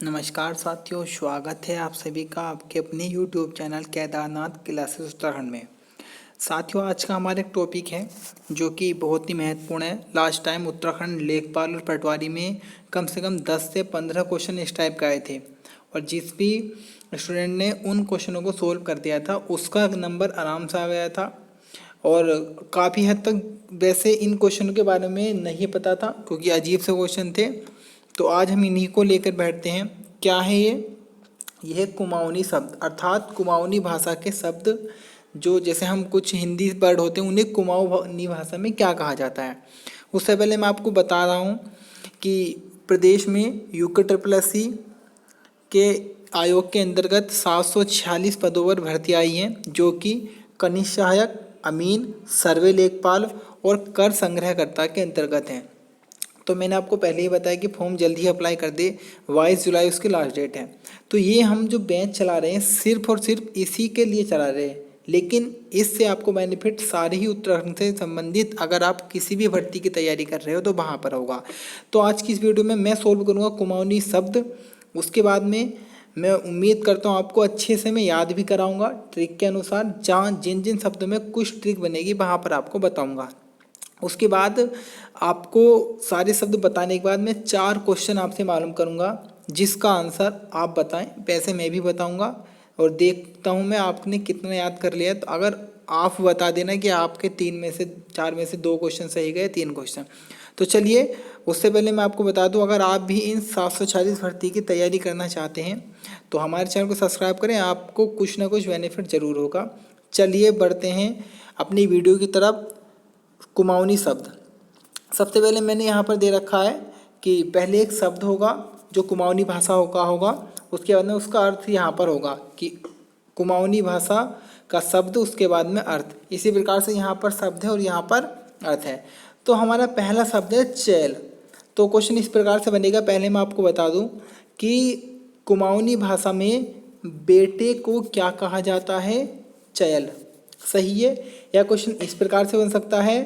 नमस्कार साथियों, स्वागत है आप सभी का आपके अपने YouTube channel Kedarnath classes Uttarakhand में। साथियों, आज का हमारा एक टॉपिक है जो कि बहुत ही महत्वपूर्ण है। लास्ट टाइम उत्तराखंड लेखपाल और पटवारी में कम से कम 10 से 15 क्वेश्चन इस टाइप का आए थे और जिस भी स्टूडेंट ने उन क्वेश्चनों को सोल्व कर दिया था उसका नंबर आराम से आ गया था। और काफ़ी हद तक वैसे इन क्वेश्चनों के बारे में नहीं पता था क्योंकि अजीब से क्वेश्चन थे। तो आज हम इन्हीं को लेकर बैठते हैं। क्या है ये? यह कुमाऊनी शब्द अर्थात कुमाऊनी भाषा के शब्द जो जैसे हम कुछ हिंदी वर्ड होते हैं उन्हें कुमाऊनी भाषा में क्या कहा जाता है। उससे पहले मैं आपको बता रहा हूँ कि प्रदेश में UKSSC के आयोग के अंतर्गत 746 पदों पर भर्ती आई हैं जो कि कनिष्ठ सहायक, अमीन, सर्वे लेखपाल और कर संग्रहकर्ता के अंतर्गत हैं। तो मैंने आपको पहले ही बताया कि फॉर्म जल्दी ही अप्लाई कर दे, 22 जुलाई उसकी लास्ट डेट है। तो ये हम जो बैच चला रहे हैं सिर्फ और सिर्फ इसी के लिए चला रहे हैं, लेकिन इससे आपको बेनिफिट सारे ही उत्तराखंड से संबंधित अगर आप किसी भी भर्ती की तैयारी कर रहे हो तो वहाँ पर होगा। तो आज की इस वीडियो में मैं सोल्व करूँगा कुमाऊनी शब्द। उसके बाद में मैं उम्मीद करता हूँ आपको अच्छे से मैं याद भी कराऊंगा ट्रिक के अनुसार। जहाँ जिन जिन शब्दों में कुछ ट्रिक बनेगी वहाँ पर आपको बताऊंगा। उसके बाद आपको सारे शब्द बताने के बाद मैं 4 क्वेश्चन आपसे मालूम करूंगा जिसका आंसर आप बताएं। वैसे मैं भी बताऊंगा और देखता हूं मैं आपने कितना याद कर लिया। तो अगर आप बता देना कि आपके 4 में से 2 क्वेश्चन सही गए, 3 क्वेश्चन। तो चलिए, उससे पहले मैं आपको बता दूं, अगर आप भी इन 746 भर्ती की तैयारी करना चाहते हैं तो हमारे चैनल को सब्सक्राइब करें, आपको कुछ ना कुछ बेनिफिट ज़रूर होगा। चलिए बढ़ते हैं अपनी वीडियो की तरफ। कुमाऊनी शब्द सबसे पहले मैंने यहाँ पर दे रखा है कि पहले एक शब्द होगा जो कुमाऊनी भाषा का होगा, उसके बाद में उसका अर्थ यहाँ पर होगा कि कुमाऊनी भाषा का शब्द, उसके बाद में अर्थ। इसी प्रकार से यहाँ पर शब्द है और यहाँ पर अर्थ है। तो हमारा पहला शब्द है चैल। तो क्वेश्चन इस प्रकार से बनेगा। पहले मैं आपको बता दूं कि कुमाऊनी भाषा में बेटे को क्या कहा जाता है? चयल। सही है। या क्वेश्चन इस प्रकार से बन सकता है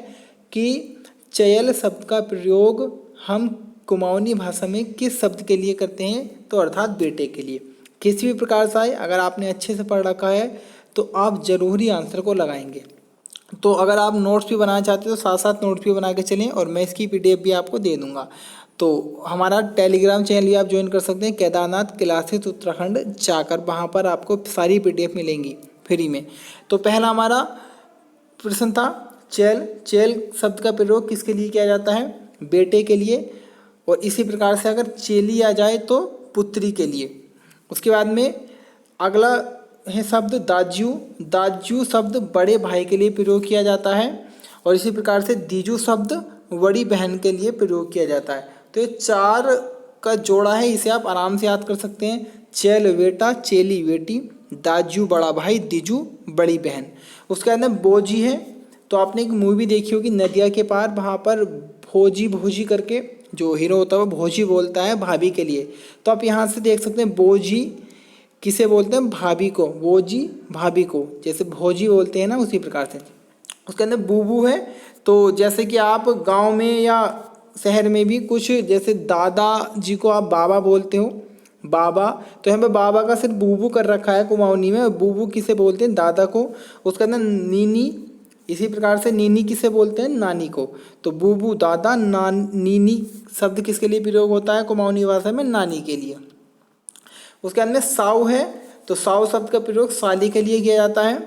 कि चयल शब्द का प्रयोग हम कुमाऊनी भाषा में किस शब्द के लिए करते हैं? तो अर्थात बेटे के लिए। किसी भी प्रकार से आए, अगर आपने अच्छे से पढ़ रखा है तो आप जरूरी आंसर को लगाएंगे। तो अगर आप नोट्स भी बनाना चाहते हो तो साथ साथ नोट्स भी बना के चलें और मैं इसकी PDF भी आपको दे दूंगा। तो हमारा टेलीग्राम चैनल भी आप ज्वाइन कर सकते हैं, केदारनाथ क्लासेस उत्तराखंड जाकर, वहाँ पर आपको सारी PDF मिलेंगी फ्री में। तो पहला हमारा प्रश्न था चैल। चैल शब्द का प्रयोग किसके लिए किया जाता है? बेटे के लिए। और इसी प्रकार से अगर चेली आ जाए तो पुत्री के लिए। उसके बाद में अगला है शब्द दाज्यू। दाज्यू शब्द बड़े भाई के लिए प्रयोग किया जाता है और इसी प्रकार से दीजू शब्द बड़ी बहन के लिए प्रयोग किया जाता है। तो ये 4 का जोड़ा है, इसे आप आराम से याद कर सकते हैं। चैल बेटा, चेली बेटी, दाज्यू बड़ा भाई, दीजू बड़ी बहन। उसके अंदर बोजी है। तो आपने एक मूवी देखी होगी नदिया के पार, वहाँ पर भोजी भोजी करके जो हीरो होता है वो भोजी बोलता है भाभी के लिए। तो आप यहाँ से देख सकते हैं बोजी किसे बोलते हैं? भाभी को। बोजी भाभी को, जैसे भोजी बोलते हैं ना, उसी प्रकार से। उसके अंदर बूबू है। तो जैसे कि आप गांव में या शहर में भी कुछ, जैसे दादा जी को आप बाबा बोलते हो, बाबा। तो यहाँ पे बाबा का सिर्फ बूबू कर रखा है कुमाऊनी में। बूबू किसे बोलते हैं? दादा को। उसके अंदर नीनी, इसी प्रकार से नीनी किसे बोलते हैं? नानी को। तो बूबू दादा, नीनी शब्द किसके लिए प्रयोग होता है कुमाऊनी भाषा में? नानी के लिए। उसके अंदर साऊ है। तो साऊ शब्द का प्रयोग साली के लिए किया जाता है।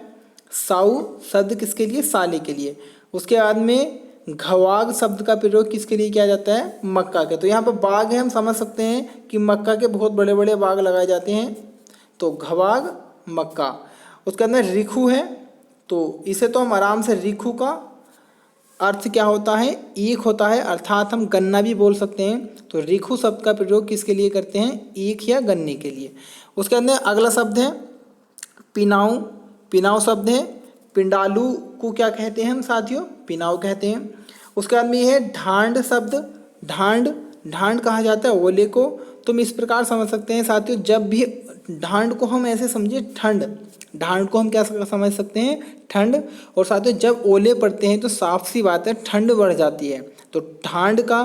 साऊ शब्द किसके लिए? साली के लिए। उसके बाद में घवाग शब्द का प्रयोग किसके लिए किया जाता है? मक्का के। तो यहाँ पर बाग है, हम समझ सकते हैं कि मक्का के बहुत बड़े बड़े बाग लगाए जाते हैं। तो घवाग मक्का। उसके अंदर रिखू है। तो इसे तो हम आराम से, रिखू का अर्थ क्या होता है? ईख होता है, अर्थात हम गन्ना भी बोल सकते हैं। तो रिखू शब्द का प्रयोग किसके लिए करते हैं? ईख या गन्ने के लिए। उसके अंदर अगला शब्द है पिनाऊ। पिनाऊ शब्द है। पिंडालू को क्या कहते हैं हम साथियों? पिनाऊ कहते हैं। उसके बाद में है ढांड शब्द। ढांड, ढांड कहा जाता है ओले को। तुम इस प्रकार समझ सकते हैं साथियों, जब भी ढांड को हम ऐसे समझिए ठंड, ढांड को हम क्या समझ सकते हैं? ठंड। और साथियों जब ओले पड़ते हैं तो साफ सी बात है ठंड बढ़ जाती है। तो ढांड का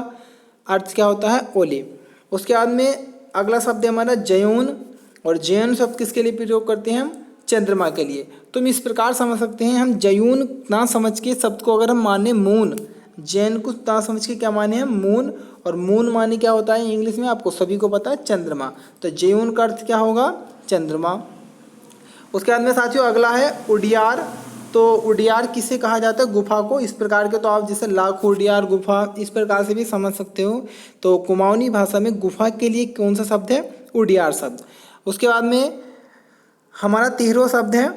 अर्थ क्या होता है? ओले। उसके बाद में अगला शब्द है हमारा जयून, और जयून शब्द किसके लिए प्रयोग करते हैं हम? चंद्रमा के लिए। तो हम इस प्रकार समझ सकते हैं, हम जयून ना समझ के शब्द को अगर हम माने मून, जैन को ना समझ के क्या माने हम? मून, और मून माने क्या होता है इंग्लिश में? आपको सभी को पता है, चंद्रमा। तो जयून का अर्थ क्या होगा? चंद्रमा। उसके बाद में साथियों अगला है उडियार। तो उडियार किसे कहा जाता है? गुफा को। इस प्रकार के तो आप जैसे लाख उडियार गुफा, इस प्रकार से भी समझ सकते हो। तो कुमाऊनी भाषा में गुफा के लिए कौन सा शब्द है? उडियार शब्द। उसके बाद में हमारा 13वां शब्द है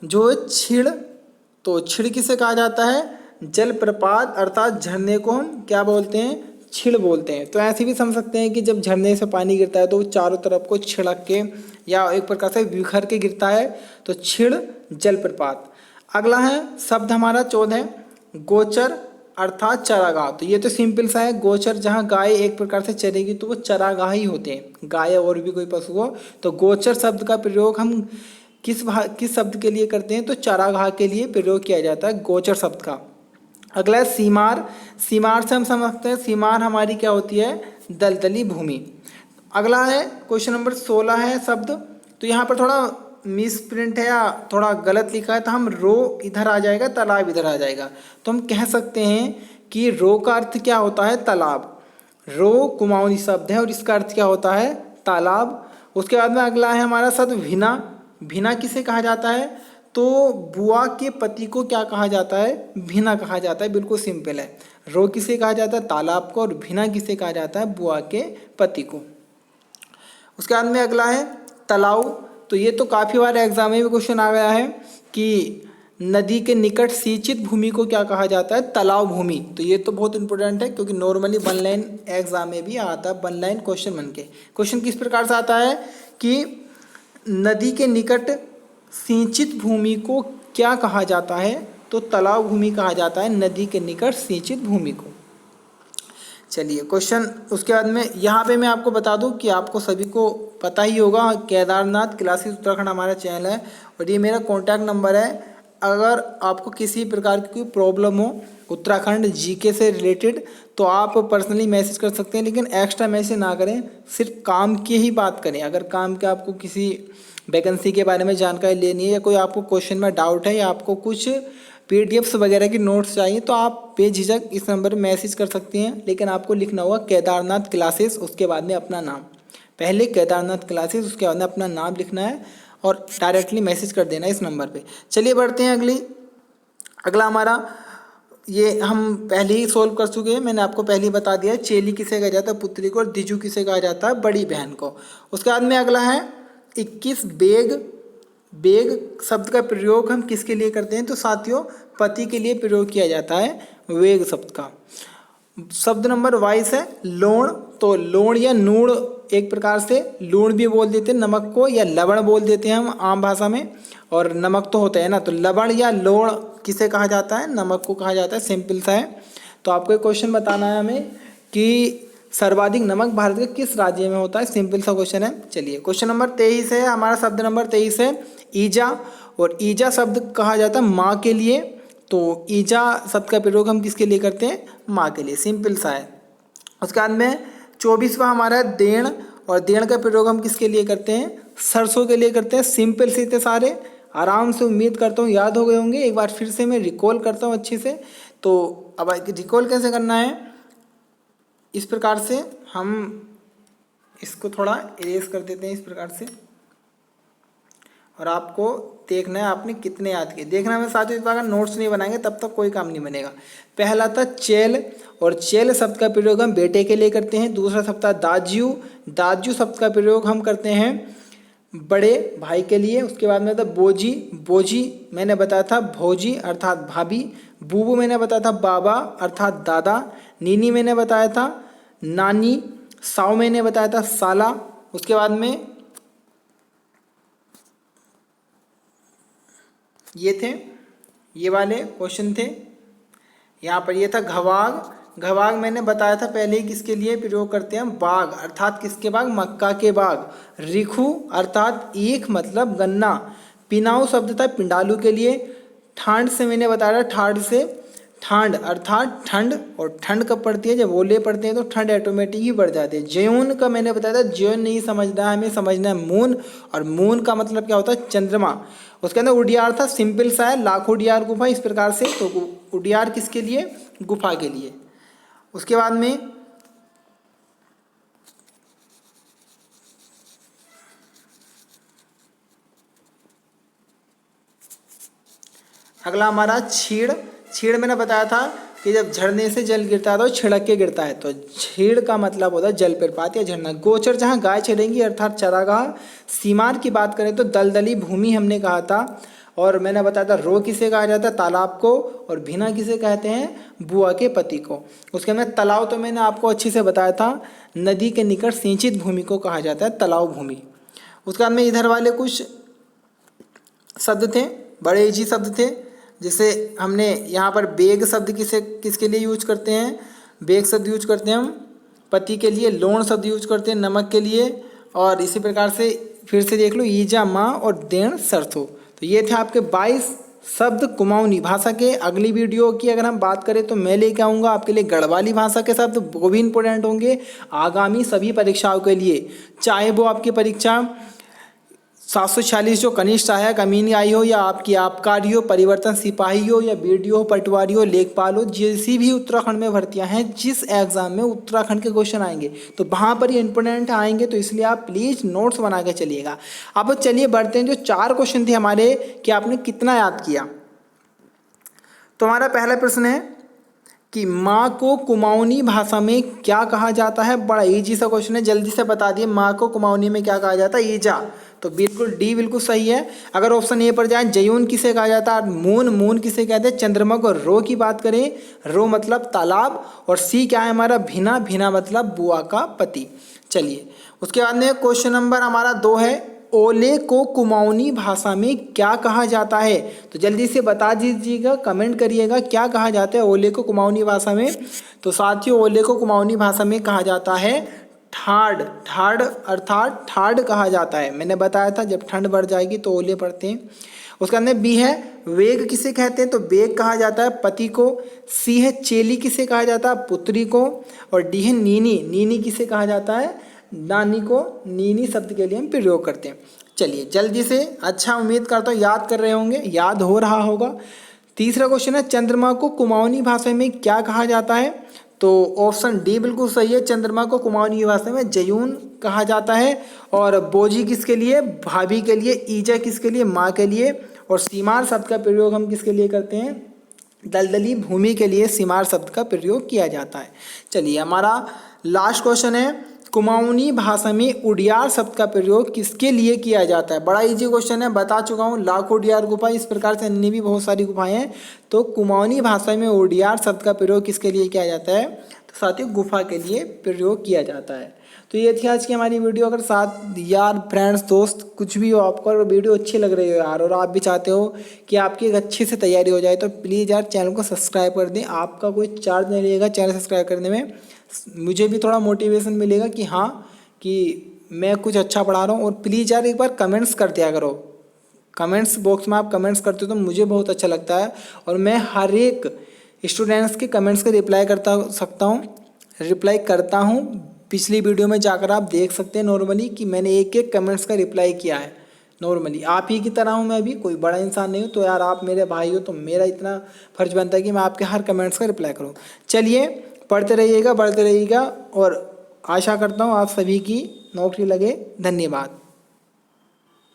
जो है छिड़। तो छिड़ किसे कहा जाता है? जलप्रपात अर्थात झरने को हम क्या बोलते हैं? छिड़ बोलते हैं। तो ऐसे भी समझ सकते हैं कि जब झरने से पानी गिरता है तो वो चारों तरफ को छिड़क के या एक प्रकार से बिखर के गिरता है, तो छिड़ जलप्रपात। अगला है शब्द हमारा 14 गोचर अर्थात चरागाह। तो ये तो सिंपल सा है, गोचर जहाँ गाय एक प्रकार से चरेगी तो वो चरागाह ही होते हैं, गाय और भी कोई पशु हो। तो गोचर शब्द का प्रयोग हम किस शब्द के लिए करते हैं? तो चरागाह के लिए प्रयोग किया जाता है गोचर शब्द का। अगला है सीमार। सीमार से हम समझते हैं सीमार हमारी क्या होती है? दलदली भूमि। अगला है क्वेश्चन नंबर 16 है शब्द। तो यहाँ पर थोड़ा मिस प्रिंट है या थोड़ा गलत लिखा है, तो हम रो इधर आ जाएगा, तालाब इधर आ जाएगा। तो हम कह सकते हैं कि रो का अर्थ क्या होता है? तालाब। रो कुमाऊनी शब्द है और इसका अर्थ क्या होता है? तालाब। उसके बाद में अगला है हमारा शब्द भिना। भिना किसे कहा जाता है? तो बुआ के पति को क्या कहा जाता है? भिना कहा जाता है। बिल्कुल सिंपल है। रो किसे कहा जाता है? तालाब को। और भिना किसे कहा जाता है? बुआ के पति को। उसके बाद में अगला है तालाव। तो ये तो काफ़ी बार एग्जाम में भी क्वेश्चन आ गया है कि नदी के निकट सिंचित भूमि को क्या कहा जाता है? तालाव भूमि। तो ये तो बहुत इंपॉर्टेंट है क्योंकि नॉर्मली 1 लाइन एग्जाम में भी आता है, 1 लाइन क्वेश्चन बन के। क्वेश्चन किस प्रकार से आता है कि नदी के निकट सिंचित भूमि को क्या कहा जाता है? तो तालाव भूमि कहा जाता है नदी के निकट सिंचित भूमि को। चलिए क्वेश्चन उसके बाद में यहाँ पे मैं आपको बता दूं कि आपको सभी को पता ही होगा, केदारनाथ क्लासेस उत्तराखंड हमारा चैनल है और ये मेरा कॉन्टैक्ट नंबर है। अगर आपको किसी प्रकार की कोई प्रॉब्लम हो उत्तराखंड जीके से रिलेटेड तो आप पर्सनली मैसेज कर सकते हैं, लेकिन एक्स्ट्रा मैसेज ना करें, सिर्फ काम की ही बात करें। अगर काम के आपको किसी वैकेंसी के बारे में जानकारी लेनी है या कोई आपको क्वेश्चन में डाउट है या आपको कुछ पीडीएफ्स वगैरह की नोट्स चाहिए तो आप बेझिझक इस नंबर पर मैसेज कर सकती हैं। लेकिन आपको लिखना होगा केदारनाथ क्लासेस, उसके बाद में अपना नाम। पहले केदारनाथ क्लासेस, उसके बाद में अपना नाम लिखना है और डायरेक्टली मैसेज कर देना है इस नंबर पे। चलिए बढ़ते हैं अगला हमारा ये हम पहले ही सोल्व कर चुके हैं, मैंने आपको पहले ही बता दिया है। चेली किसे कहा जाता है? पुत्री को। और दिजू किसे कहा जाता है? बड़ी बहन को। उसके बाद में अगला है 21 बेग। बेग शब्द का प्रयोग हम किसके लिए करते हैं? तो साथियों पति के लिए प्रयोग किया जाता है वेग शब्द का। शब्द नंबर 22 है लोण। तो लोण या नूण, एक प्रकार से लूण भी बोल देते हैं नमक को, या लवण बोल देते हैं हम आम भाषा में, और नमक तो होता है ना। तो लवण या लोण किसे कहा जाता है? नमक को कहा जाता है। सिंपल सा है। तो आपको एक क्वेश्चन बताना है हमें कि सर्वाधिक नमक भारत के किस राज्य में होता है? सिंपल सा क्वेश्चन है। चलिए क्वेश्चन नंबर 23 है हमारा। शब्द नंबर 23 है ईजा। और ईजा शब्द कहा जाता है माँ के लिए। तो ईजा शब्द का प्रयोग हम किसके लिए करते हैं? माँ के लिए। सिंपल सा है। उसके बाद में 24वां हमारा है देण। और देण का प्रयोग हम किसके लिए करते हैं? सरसों के लिए करते हैं। सिंपल से थे सारे, आराम से उम्मीद करता हूँ याद हो गए होंगे। एक बार फिर से मैं रिकॉल करता हूँ अच्छे से। तो अब रिकॉल कैसे करना है? इस प्रकार से हम इसको थोड़ा इरेज कर देते हैं इस प्रकार से, और आपको देखना है आपने कितने याद किए। देखना है साथियों, इस बार नोट्स नहीं बनाएंगे तब तक कोई काम नहीं बनेगा। पहला था चेल। और चेल शब्द का प्रयोग हम बेटे के लिए करते हैं। दूसरा शब्द था दाज्यू। दाज्यू शब्द का प्रयोग हम करते हैं बड़े भाई के लिए। उसके बाद में था बोजी। बोजी मैंने बताया था भौजी अर्थात भाभी। बूबू मैंने बताया था बाबा अर्थात दादा। नीनी मैंने बताया था नानी। साव मैंने बताया था साला। उसके बाद में ये थे, ये वाले क्वेश्चन थे। यहाँ पर ये था घवाग। घवाग मैंने बताया था पहले ही किसके लिए प्रयोग करते हैं? बाग अर्थात किसके बाग? मक्का के बाग। रिखू अर्थात ईख मतलब गन्ना। पिनाऊ शब्द था पिंडालू के लिए। ठांड से मैंने बताया ठाड़ से। ठंड अर्थात ठंड, और ठंड कब पड़ती है, जब ओले पड़ते हैं तो ठंड ऑटोमेटिक ही बढ़ जाती है। ज्योन का मैंने बताया था, ज्योन नहीं समझना है हमें, समझना है मून, और मून का मतलब क्या होता है, चंद्रमा। उसके अंदर उडियार था, सिंपल सा है, लाखों उडियार गुफा इस प्रकार से। तो उडियार किसके लिए, गुफा के लिए। उसके बाद में अगला हमारा छीड़। छीड़ मैंने बताया था कि जब झरने से जल गिरता है तो छिड़क के गिरता है, तो छीड़ का मतलब होता है जलप्रपात या झरना। गोचर जहाँ गाय चरेंगी अर्थात चरागाह। सीमार की बात करें तो दलदली भूमि हमने कहा था, और मैंने बताया था रो किसे कहा जाता है, तालाब को, और भिना किसे कहते हैं, बुआ के पति को। उसके अंदर तालाब तो मैंने आपको अच्छे से बताया था, नदी के निकट सिंचित भूमि को कहा जाता है तालाब भूमि। उसके बाद में इधर वाले कुछ शब्द थे, बड़े इजी शब्द थे, जैसे हमने यहाँ पर बेग शब्द किसके लिए यूज करते हैं, बेग शब्द यूज करते हैं हम पति के लिए। लोण शब्द यूज करते हैं नमक के लिए। और इसी प्रकार से फिर से देख लो, ईजा माँ और देण सरसों। तो ये थे आपके 22 शब्द कुमाऊनी भाषा के। अगली वीडियो की अगर हम बात करें तो मैं लेके आऊँगा आपके लिए गढ़वाली भाषा के शब्द, वो भी इंपॉर्टेंट होंगे आगामी सभी परीक्षाओं के लिए, चाहे वो आपकी परीक्षा 746 जो कनिष्ठ सहायक अमीन आई हो, या आपकी आबकारी हो, परिवर्तन सिपाही हो, या बीडीओ हो, पटवारी हो, लेखपाल हो, जैसी भी उत्तराखंड में भर्तियां हैं, जिस एग्जाम में उत्तराखंड के क्वेश्चन आएंगे तो वहाँ पर ये इंपोर्टेंट आएंगे, तो इसलिए आप प्लीज़ नोट्स बना के चलिएगा। अब चलिए बढ़ते हैं, जो 4 क्वेश्चन थे हमारे कि आपने कितना याद किया। तो हमारा पहला प्रश्न है कि माँ को कुमाऊनी भाषा में क्या कहा जाता है। बड़ा इजी सा क्वेश्चन है, जल्दी से बता दिए, माँ को कुमाऊनी में क्या कहा जाता है, ईजा। तो बिल्कुल डी बिल्कुल सही है। अगर ऑप्शन ए पर जाए, जयून किसे कहा जाता है, मून, मून किसे कहते हैं, चंद्रमा को। रो की बात करें, रो मतलब तालाब, और सी क्या है हमारा, भिना, भिना मतलब बुआ का पति। चलिए उसके बाद में क्वेश्चन नंबर हमारा 2 है, ओले को कुमाऊनी भाषा में क्या कहा जाता है। तो जल्दी से बता दीजिएगा, कमेंट करिएगा क्या कहा जाता है ओले को कुमाऊनी भाषा में। तो साथियों, ओले को कुमाऊनी भाषा में कहा जाता है ठाड। ठाड अर्थात ठाड कहा जाता है। मैंने बताया था जब ठंड बढ़ जाएगी तो ओले पड़ते हैं। उसके अंदर बी है, वेग किसे कहते हैं, तो बेग कहा जाता है पति को। सी है, चेली किसे कहा जाता है, पुत्री को। और डी है, नीनी, नीनी किसे कहा जाता है, नानी को। नीनी शब्द के लिए हम प्रयोग करते हैं। चलिए जल्दी से, अच्छा उम्मीद करता हूँ याद कर रहे होंगे, याद हो रहा होगा। तीसरा क्वेश्चन है, चंद्रमा को कुमाऊनी भाषा में क्या कहा जाता है। तो ऑप्शन डी बिल्कुल सही है, चंद्रमा को कुमाऊनी भाषा में जयून कहा जाता है। और बोजी किसके लिए, भाभी के लिए। ईजा किसके लिए, माँ के लिए। और सीमार शब्द का प्रयोग हम किसके लिए करते हैं, दलदली भूमि के लिए सीमार शब्द का प्रयोग किया जाता है। चलिए हमारा लास्ट क्वेश्चन है, कुमाऊनी भाषा में उडियार शब्द का प्रयोग किसके लिए किया जाता है। बड़ा इजी क्वेश्चन है, बता चुका हूँ, लाखों उडियार गुफा, इस प्रकार से अन्य भी बहुत सारी गुफाएं हैं। तो कुमाऊनी भाषा में उडियार शब्द का प्रयोग किसके लिए किया जाता है, तो साथियों गुफा के लिए प्रयोग किया जाता है। तो ये थी आज की हमारी वीडियो। अगर साथ यार, फ्रेंड्स, दोस्त कुछ भी हो, आपको अगर वीडियो अच्छी लग रही हो यार, और आप भी चाहते हो कि आपकी एक अच्छी से तैयारी हो जाए, तो प्लीज़ यार चैनल को सब्सक्राइब कर दें। आपका कोई चार्ज नहीं लगेगा चैनल सब्सक्राइब करने में, मुझे भी थोड़ा मोटिवेशन मिलेगा कि हाँ, कि मैं कुछ अच्छा पढ़ा रहा हूँ। और प्लीज़ यार एक बार कमेंट्स कर दिया करो, कमेंट्स बॉक्स में आप कमेंट्स करते हो तो मुझे बहुत अच्छा लगता है, और मैं हर एक स्टूडेंट्स के कमेंट्स का रिप्लाई करता हूँ। पिछली वीडियो में जाकर आप देख सकते हैं नॉर्मली कि मैंने एक एक कमेंट्स का रिप्लाई किया है। नॉर्मली आप ही की तरह हूँ मैं भी, कोई बड़ा इंसान नहीं हूँ। तो यार आप मेरे भाई हो, तो मेरा इतना फर्ज बनता है कि मैं आपके हर कमेंट्स का रिप्लाई करूँ। चलिए पढ़ते रहिएगा, बढ़ते रहिएगा, और आशा करता हूँ आप सभी की नौकरी लगे। धन्यवाद।